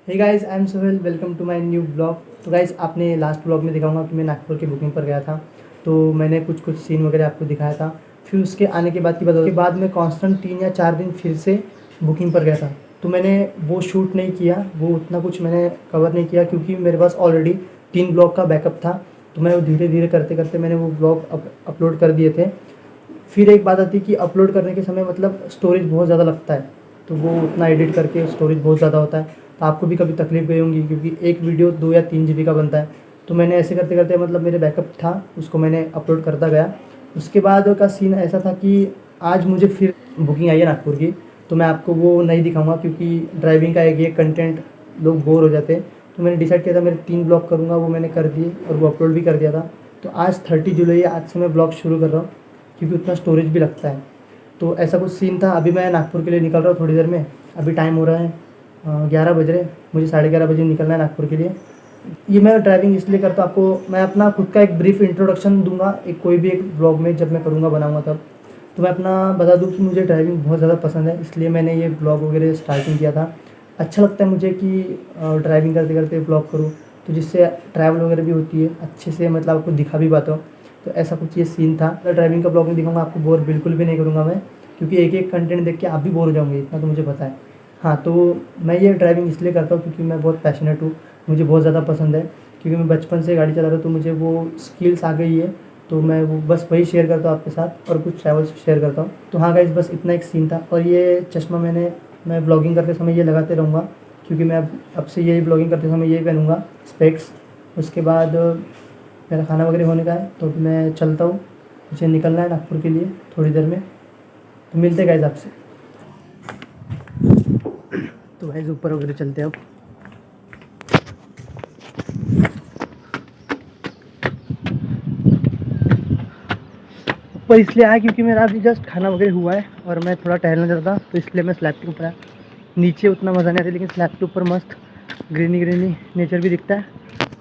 Hey guys, I am Sohail. Welcome to my new blog. तो guys, आपने last blog में देखा होगा कि मैं नागपुर की बुकिंग पर गया था। तो मैंने कुछ कुछ सीन वगैरह आपको दिखाया था। फिर उसके आने के बाद के बाद मैं कांस्टेंट 3 या 4 दिन फिर से बुकिंग पर गया था। तो मैंने वो शूट नहीं किया, वो उतना कुछ मैंने कवर नहीं किया क्योंकि मेरे पास ऑलरेडी 3 ब्लॉग का बैकअप था। तो मैं वो धीरे धीरे करते करते मैंने वो ब्लॉग अपलोड कर दिए थे। फिर एक बात आती है कि अपलोड करने के समय मतलब स्टोरेज बहुत ज़्यादा लगता है, तो वो उतना एडिट करके स्टोरेज बहुत ज़्यादा होता है। तो आपको भी कभी तकलीफ गई होंगी क्योंकि एक वीडियो 2 या 3 जीबी का बनता है। तो मैंने ऐसे करते करते मतलब मेरे बैकअप था उसको मैंने अपलोड करता गया। उसके बाद का सीन ऐसा था कि आज मुझे फिर बुकिंग आई है नागपुर की। तो मैं आपको वो नहीं दिखाऊंगा क्योंकि ड्राइविंग का एक ये कंटेंट लोग बोर हो जाते हैं। तो मैंने डिसाइड किया था मेरे 3 ब्लॉग करूँगा, वो मैंने कर दिए और वो अपलोड भी कर दिया था। तो आज 30 जुलाई है, आज से मैं ब्लॉग शुरू कर रहा हूँ क्योंकि उतना स्टोरेज भी लगता है। तो ऐसा कुछ सीन था। अभी मैं नागपुर के लिए निकल रहा हूँ थोड़ी देर में। अभी टाइम हो रहा है 11 बज रहे। मुझे 11:30 बजे निकलना है नागपुर के लिए। ये मैं ड्राइविंग इसलिए करता हूँ, आपको मैं अपना खुद का एक ब्रीफ इंट्रोडक्शन दूंगा एक कोई भी एक ब्लॉग में जब मैं करूँगा बनाऊँगा तब। तो मैं अपना बता दूँ कि मुझे ड्राइविंग बहुत ज़्यादा पसंद है, इसलिए मैंने ये ब्लॉग वगैरह स्टार्टिंग किया था। अच्छा लगता है मुझे कि ड्राइविंग करते करते ब्लॉग करूँ, तो जिससे ट्रैवल वगैरह भी होती है अच्छे से, मतलब आपको दिखा भी पाता हूँ। तो ऐसा कुछ ये सीन था। ड्राइविंग का ब्लॉग नहीं दिखाऊंगा आपको, बोर बिल्कुल भी नहीं करूँगा मैं, क्योंकि एक एक कंटेंट देख के आप भी बोर हो जाओगे, इतना तो मुझे पता है। हाँ, तो मैं ये ड्राइविंग इसलिए करता हूँ क्योंकि मैं बहुत पैशनेट हूँ, मुझे बहुत ज़्यादा पसंद है। क्योंकि मैं बचपन से गाड़ी चला रहा हूँ तो मुझे वो स्किल्स आ गई है। तो मैं वो बस वही शेयर करता हूँ आपके साथ और कुछ ट्रैवल्स शेयर करता हूँ। तो हाँ गाइस, बस इतना एक सीन था। और ये चश्मा मैं ब्लॉगिंग करते समय ये लगाते रहूँगा क्योंकि मैं अब से यही ब्लॉगिंग करते समय यही पहनूँगा, स्पेक्स। उसके बाद मेरा खाना वगैरह होने का है, तो मैं चलता हूँ, मुझे निकलना है नागपुर के लिए थोड़ी देर में। तो मिलते हैं गाइस आपसे। तो गाइस ऊपर वगैरह चलते हैं अब। ऊपर इसलिए आया क्योंकि मेरा अभी जस्ट खाना वगैरह हुआ है और मैं थोड़ा टहलना चाहता था, तो इसलिए मैं स्लैब के ऊपर आया। नीचे उतना मज़ा नहीं आता, लेकिन स्लैब के ऊपर मस्त ग्रीनी ग्रीनी नेचर भी दिखता है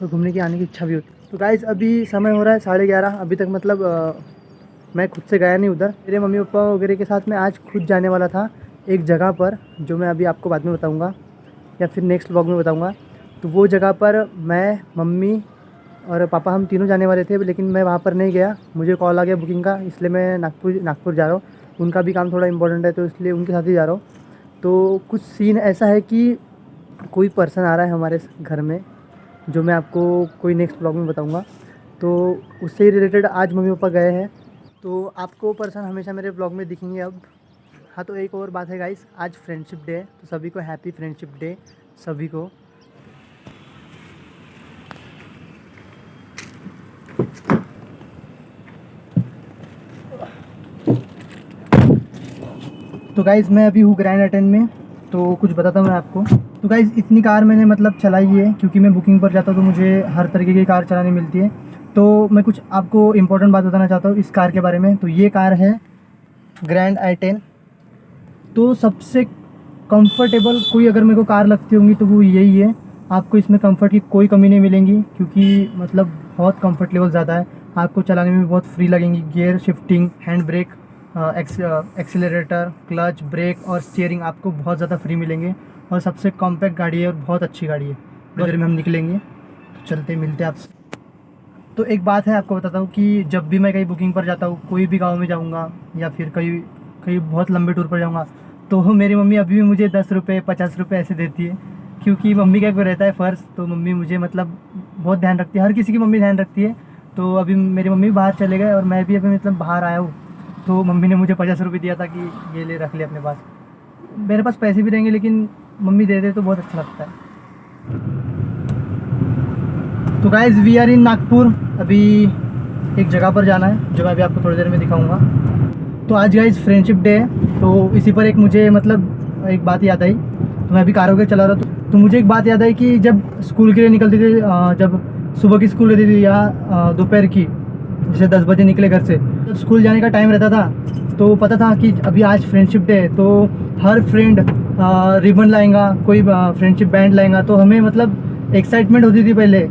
और घूमने की आने की इच्छा भी होती है। तो गाइस अभी समय हो रहा है 11:30। अभी तक मतलब मैं खुद से गया नहीं उधर। मेरे मम्मी पापा वगैरह के साथ मैं आज खुद जाने वाला था एक जगह पर, जो मैं अभी आपको बाद में बताऊँगा या फिर नेक्स्ट व्लॉग में बताऊँगा। तो वो जगह पर मैं, मम्मी और पापा हम तीनों जाने वाले थे, लेकिन मैं वहाँ पर नहीं गया। मुझे कॉल आ गया बुकिंग का, इसलिए मैं नागपुर जा रहा हूँ। उनका भी काम थोड़ा इंपॉर्टेंट है, तो इसलिए उनके साथ ही जा रहा हूँ। तो कुछ सीन ऐसा है कि कोई पर्सन आ रहा है हमारे घर में, जो मैं आपको कोई नेक्स्ट ब्लॉग में बताऊंगा। तो उससे ही रिलेटेड आज मम्मी पापा गए हैं, तो आपको पर्सन हमेशा मेरे ब्लॉग में दिखेंगे अब। हाँ, तो एक और बात है गाइस, आज फ्रेंडशिप डे है, तो सभी को हैप्पी फ्रेंडशिप डे सभी को। तो गाइज़ मैं अभी हूँ ग्रैंड अटेन में, तो कुछ बताता हूँ मैं आपको। तो गाइज़ इतनी कार मैंने मतलब चलाई है क्योंकि मैं बुकिंग पर जाता हूँ, तो मुझे हर तरीके की कार चलानी मिलती है। तो मैं कुछ आपको इम्पोर्टेंट बात बताना चाहता हूँ इस कार के बारे में। तो ये कार है ग्रैंड i10। तो सबसे कंफर्टेबल कोई अगर मेरे को कार लगती होंगी तो वो यही है। आपको इसमें कंफर्ट की कोई कमी नहीं मिलेंगी क्योंकि मतलब बहुत कंफर्ट लेवल ज़्यादा है। आपको चलाने में भी बहुत फ्री लगेंगी। Gear shifting, hand brake, accelerator, clutch, brake और स्टीयरिंग आपको बहुत ज़्यादा फ्री मिलेंगे। और सबसे कॉम्पैक्ट गाड़ी है और बहुत अच्छी गाड़ी है। बजट में हम निकलेंगे, तो चलते मिलते हैं आपसे। तो एक बात है आपको बताता हूँ कि जब भी मैं कहीं बुकिंग पर जाता हूँ, कोई भी गांव में जाऊँगा या फिर कहीं कहीं बहुत लंबे टूर पर जाऊँगा, तो मेरी मम्मी अभी भी मुझे 10 रुपये 50 रुपये ऐसे देती है। क्योंकि मम्मी का कोई रहता है फ़र्ज़, तो मम्मी मुझे मतलब बहुत ध्यान रखती है। हर किसी की मम्मी ध्यान रखती है। तो अभी मेरी मम्मी बाहर चले गए और मैं भी अभी मतलब बाहर आया हूँ, तो मम्मी ने मुझे 50 रुपये दिया था कि ये ले रख ले अपने पास। मेरे पास पैसे भी रहेंगे लेकिन मम्मी दे दे तो बहुत अच्छा लगता है। तो guys we are in Nagpur. अभी एक जगह पर जाना है जो मैं अभी आपको थोड़ी देर में दिखाऊंगा। तो आज गाइज़ फ्रेंडशिप डे है, तो इसी पर एक मुझे मतलब एक बात याद आई। तो मैं अभी कार वगैरह चला रहा था, तो मुझे एक बात याद आई कि जब स्कूल के लिए निकलते थे, जब सुबह की स्कूल रहती थी या दोपहर की, जैसे 10 बजे निकले घर से, जब स्कूल जाने का टाइम रहता था तो पता था कि अभी आज फ्रेंडशिप डे है। तो हर फ्रेंड रिबन लाएगा, कोई फ्रेंडशिप बैंड लाएगा, तो हमें मतलब एक्साइटमेंट होती थी पहले।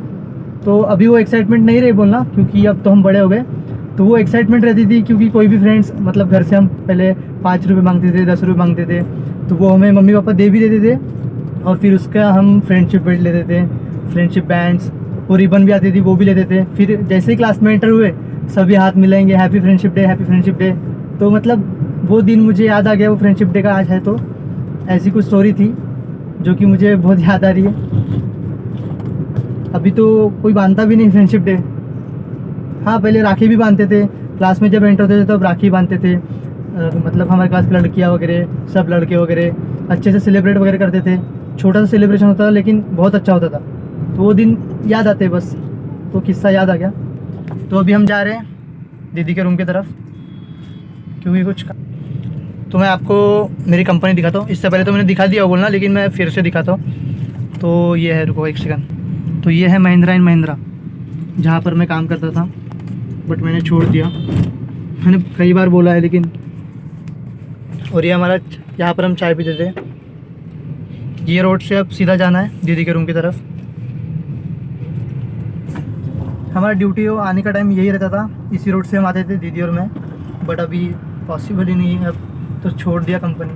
तो अभी वो एक्साइटमेंट नहीं रही बोलना, क्योंकि अब तो हम बड़े हो गए। तो वो एक्साइटमेंट रहती थी क्योंकि कोई भी फ्रेंड्स मतलब घर से हम पहले 5 रुपये मांगते थे, 10 रुपये मांगते थे, तो वो हमें मम्मी पापा दे भी देते थे। और फिर उसका हम फ्रेंडशिप बेल्ट लेते थे, फ्रेंडशिप बैंड्स, वो रिबन भी आती थी वो भी लेते थे। फिर जैसे ही क्लास में एंटर हुए सभी हाथ मिलाएंगे, happy friendship day, happy friendship day. तो मतलब वो दिन मुझे याद आ गया, वो फ्रेंडशिप डे का आज है। तो ऐसी कुछ स्टोरी थी जो कि मुझे बहुत याद आ रही है। अभी तो कोई बांधता भी नहीं फ्रेंडशिप डे। हाँ, पहले राखी भी बांधते थे, क्लास में जब एंटर होते थे तब राखी बांधते थे। मतलब हमारे क्लास की लड़कियाँ वगैरह, सब लड़के वगैरह अच्छे से सेलिब्रेट वगैरह करते थे। छोटा सा सेलिब्रेशन होता था लेकिन बहुत अच्छा होता था। तो वो दिन याद आते बस, तो किस्सा याद आ गया। तो अभी हम जा रहे हैं दीदी के रूम की तरफ, क्योंकि तो मैं आपको मेरी कंपनी दिखाता हूँ। इससे पहले तो मैंने दिखा दिया बोलना, लेकिन मैं फिर से दिखाता हूँ। तो ये है, रुको एक सेकंड। तो ये है महिंद्रा एंड महिंद्रा, जहाँ पर मैं काम करता था, बट मैंने छोड़ दिया। मैंने कई बार बोला है लेकिन। और ये हमारा, यहाँ पर हम चाय पीते थे। ये रोड से अब सीधा जाना है दीदी के रूम की तरफ। हमारा ड्यूटी हो आने का टाइम यही रहता था, इसी रोड से हम आते थे दीदी और मैं। बट अभी पॉसिबल ही नहीं है, अब तो छोड़ दिया कंपनी।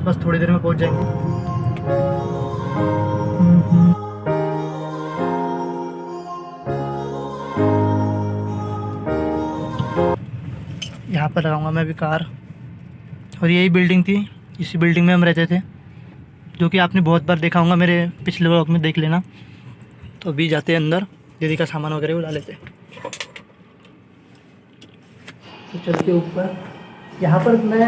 बस थोड़ी देर में पहुंच जाएंगे। यहाँ पर लगाऊंगा मैं अभी कार। और यही बिल्डिंग थी, इसी बिल्डिंग में हम रहते थे, जो कि आपने बहुत बार देखा होगा, मेरे पिछले व्लॉग में देख लेना। तो अभी जाते हैं अंदर, दीदी का सामान वगैरह उड़ा लेते हैं। तो चलते ऊपर। यहाँ पर मैं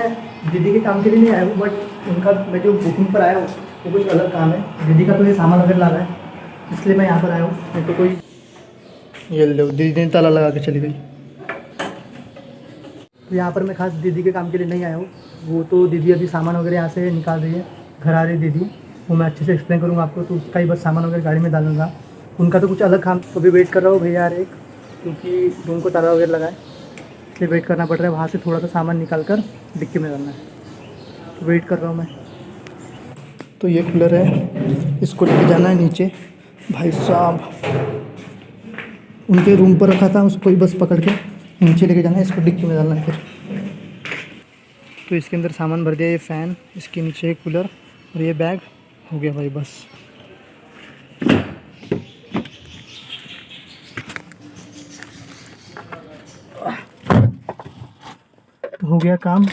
दीदी के काम के लिए नहीं आया हूँ, बट उनका मैं जो बुकिंग पर आया हूँ वो कुछ अलग काम है। दीदी का तो ये सामान वगैरह लाना है, इसलिए मैं यहाँ पर आया हूँ। नहीं तो कोई, ये लो, दीदी ने ताला लगा के चली गई। तो यहाँ पर मैं खास दीदी के काम के लिए नहीं आया हूँ। वो तो दीदी अभी सामान वगैरह यहाँ से निकाल रही है, घर आ रही दीदी, वो मैं अच्छे से एक्सप्लेन करूँगा आपको। तो उसका ही बस सामान वगैरह गाड़ी में डालूंगा। उनका तो कुछ अलग काम, तो अभी वेट कर रहा हूँ भैया यार एक, क्योंकि रूम को ताला वगैरह लगाए, इसलिए वेट करना पड़ रहा है। वहाँ से थोड़ा सा सामान निकाल कर डिक्की में डालना है, तो वेट कर रहा हूँ मैं। तो ये कूलर है, इसको लेके जाना है नीचे। भाई साहब उनके रूम पर रखा था, उसको ही बस पकड़ के नीचे लेके जाना है, इसको डिक्की में डालना है फिर। तो इसके अंदर सामान भर दिया, ये फ़ैन, इसके नीचे एक कूलर और ये बैग, हो गया भाई बस। तो हो गया काम।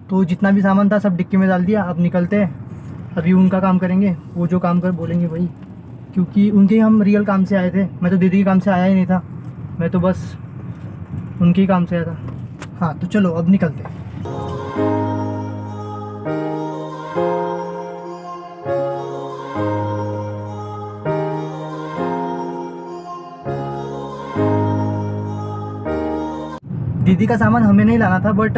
तो जितना भी सामान था सब डिक्की में डाल दिया, अब निकलते हैं। अभी उनका काम करेंगे, वो जो काम कर बोलेंगे वही, क्योंकि उनके हम रियल काम से आए थे। मैं तो दीदी के काम से आया ही नहीं था, मैं तो बस उनके ही काम से आया था। हाँ तो चलो अब निकलते हैं। दीदी का सामान हमें नहीं लाना था, बट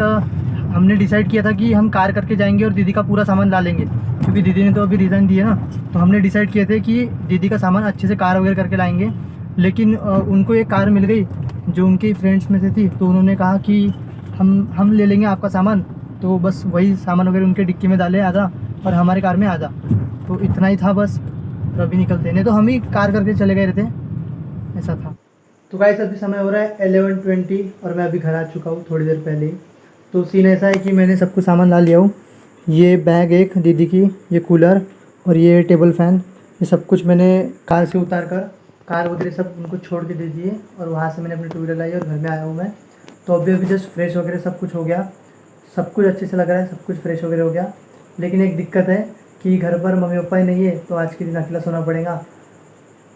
हमने डिसाइड किया था कि हम कार करके जाएंगे और दीदी का पूरा सामान ला लेंगे, क्योंकि दीदी ने तो अभी रिज़ाइन दिया ना। तो हमने डिसाइड किए थे कि दीदी का सामान अच्छे से कार वगैरह करके लाएंगे। लेकिन उनको एक कार मिल गई जो उनके फ्रेंड्स में से थी, तो उन्होंने कहा कि हम ले लेंगे आपका सामान। तो बस वही सामान वगैरह उनके डिक्की में डाले आधा, और हमारे कार में आधा। तो इतना ही था बस, और अभी निकलते, नहीं तो हम ही कार करके चले गए थे, ऐसा था। तो गाइस अभी समय हो रहा है 11:20 और मैं अभी घर आ चुका हूँ थोड़ी देर पहले ही। तो सीन ऐसा है कि मैंने सब कुछ सामान ला लिया हूँ। ये बैग एक दीदी की, ये कूलर और ये टेबल फ़ैन, ये सब कुछ मैंने कार से उतार कर कार वगैरह सब उनको छोड़ के दे दिए, और वहाँ से मैंने अपनी टू व्हीलर लाई और घर में आया हूँ मैं। तो अभी जस्ट फ्रेश वगैरह सब कुछ हो गया, सब कुछ अच्छे से लग रहा है, सब कुछ फ्रेश वगैरह हो गया। लेकिन एक दिक्कत है कि घर पर मम्मी पापा ही नहीं है, तो आज के दिन अकेला सोना पड़ेगा।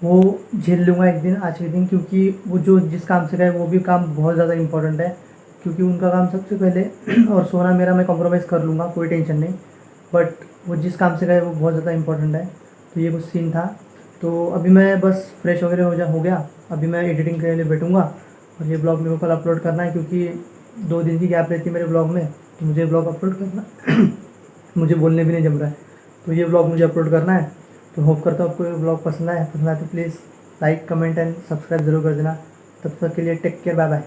वो झेल लूँगा एक दिन, आज के दिन, क्योंकि वो जो जिस काम से गए वो भी काम बहुत ज़्यादा इंपॉर्टेंट है, क्योंकि उनका काम सबसे पहले और सोना मेरा मैं कॉम्प्रोमाइज़ कर लूँगा, कोई टेंशन नहीं। बट वो जिस काम से गए वो बहुत ज़्यादा इंपॉर्टेंट है। तो ये कुछ सीन था। तो अभी मैं बस फ्रेश वगैरह हो गया, अभी मैं एडिटिंग करने लिए बैठूँगा। और ये ब्लॉग मेरे को कल अपलोड करना है, क्योंकि 2 दिन की गैप रहती है मेरे ब्लॉग में, तो मुझे ब्लॉग अपलोड करना मुझे बोलने भी नहीं जम रहा है, तो ये ब्लॉग मुझे अपलोड करना है। तो होप करता हूँ आपको ये ब्लॉग पसंद आए तो please like, comment and subscribe ज़रूर कर देना। तब तक के लिए टेक केयर, बाय बाय।